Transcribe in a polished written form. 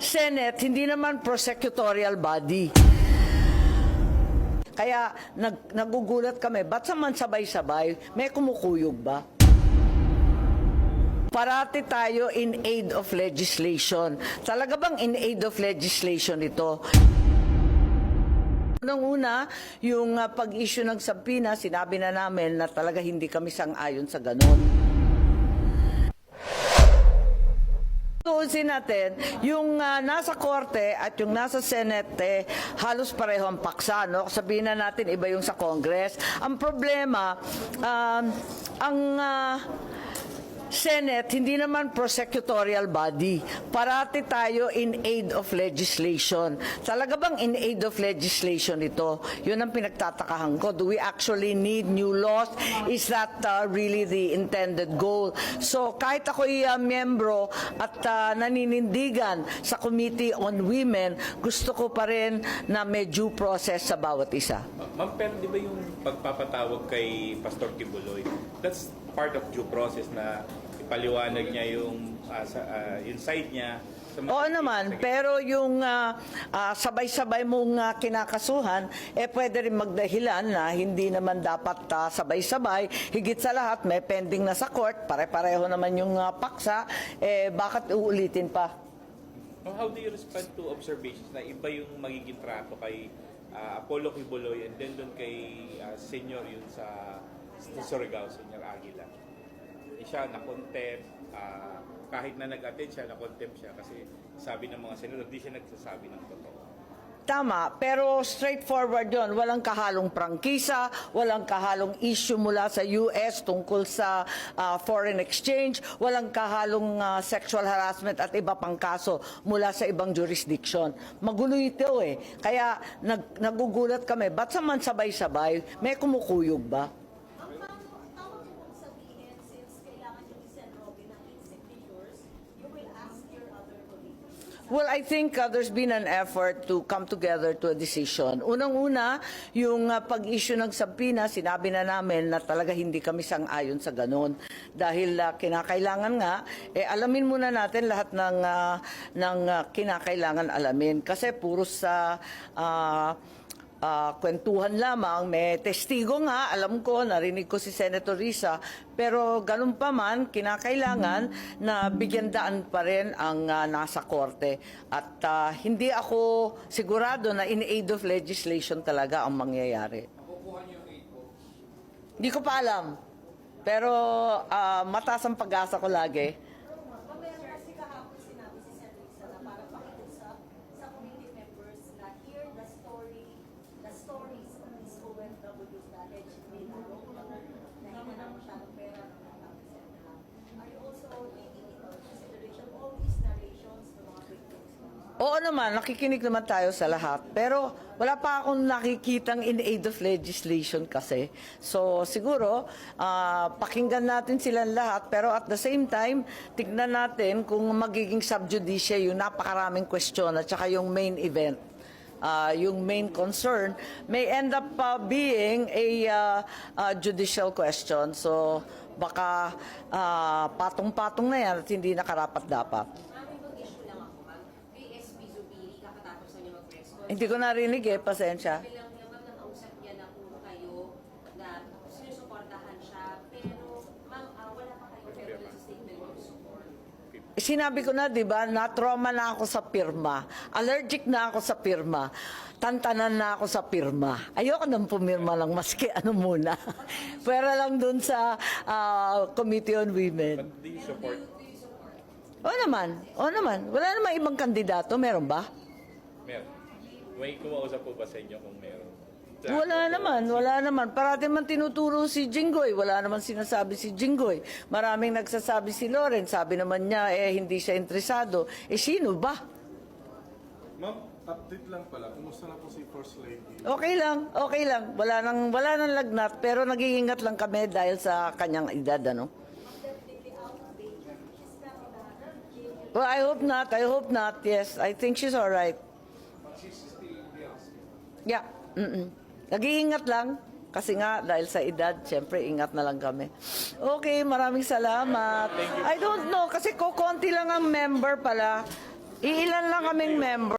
Senate, hindi naman prosecutorial body. Kaya nagugulat kami, ba't naman sabay-sabay? May kumukuyog ba? Parati tayo in aid of legislation. Talaga bang in aid of legislation ito? Unang-una, yung pag-issue ng subpoena, sinabi na namin na talaga hindi kami sang-ayon sa ganon. Tuusin natin, yung nasa korte at yung nasa Senate, halos pareho ang paksa, no? Sabihin na natin, iba yung sa Congress. Ang problema, ang Senate, hindi naman prosecutorial body. Parati tayo in aid of legislation. Talaga bang in aid of legislation ito? Yun ang pinagtatakahan ko. Do we actually need new laws? Is that really the intended goal? So kahit ako'y miyembro at naninindigan sa Committee on Women, gusto ko pa rin na may due process sa bawat isa. Ma'am, pero di ba yung pagpapatawag kay Pastor Kibuloy, that's part of due process na ipaliwanag niya yung side niya. Oo naman, pero yung sabay-sabay mong kinakasuhan, pwede rin magdahilan na hindi naman dapat sabay-sabay. Higit sa lahat, may pending na sa court, pare-pareho naman yung paksa, bakit uulitin pa? How do you respond to observations na iba yung magiging trato kay Apollo Kibuloy and then doon kay Senior yun sa Surigao, Senior Aguila? Siya na-contempt, kahit na nag-attend siya, na-contempt siya kasi sabi ng mga senador, di siya nagsasabi ng totoo. Tama, pero straightforward yun. Walang kahalong prangkisa, walang kahalong issue mula sa US tungkol sa foreign exchange, walang kahalong sexual harassment at iba pang kaso mula sa ibang jurisdiction. Magulo ito eh. Kaya nagugulat kami, ba't naman sabay-sabay? May kumukuyog ba? Well, I think there's been an effort to come together to a decision. Unang-una, yung pag-issue ng subpoena, sinabi na namin na talaga hindi kami sang-ayon sa ganon. Dahil kinakailangan nga, alamin muna natin lahat ng kinakailangan alamin. Kasi puro sa kwentuhan lamang, may testigo nga, alam ko, narinig ko si Senator Risa, pero ganun pa man, kinakailangan na bigyan daan pa rin ang nasa korte. At hindi ako sigurado na in aid of legislation talaga ang mangyayari. Hindi ko pa alam, pero mataas ang pag-asa ko lagi. Oo naman, nakikinig naman tayo sa lahat. Pero wala pa akong nakikitang in aid of legislation kasi. So siguro, pakinggan natin silang lahat. Pero at the same time, tignan natin kung magiging sub judice yung napakaraming question at saka yung main event. Yung main concern may end up being a judicial question. So baka patong-patong na yan at hindi nakarapat-dapat. Hindi ko narinig pasensya. Sinabi ko na, di ba, na-trauma na ako sa pirma. Allergic na ako sa pirma. Tantanan na ako sa pirma. Ayoko nang pumirma lang, maski ano muna. Pwera lang dun sa Committee on Women. But do you support? Oo naman. Wala naman ibang kandidato, meron ba? Meron. May kumausap po ba sa inyo kung meron? Wala naman. Parati man tinuturo si Jinggoy. Wala naman sinasabi si Jinggoy. Maraming nagsasabi si Loren. Sabi naman niya, hindi siya interesado. Sino ba? Ma'am, update lang pala. Kumusta na po si First Lady? Okay lang. Wala nang lagnat. Pero nag-iingat lang kami dahil sa kanyang edad, ano? Well, I hope not. Yes, I think she's alright. Yeah. Nag-iingat lang. Kasi nga, dahil sa edad, siyempre, ingat na lang kami. Okay, maraming salamat. I don't know, kasi konti lang ang member pala. Iilan lang kaming member.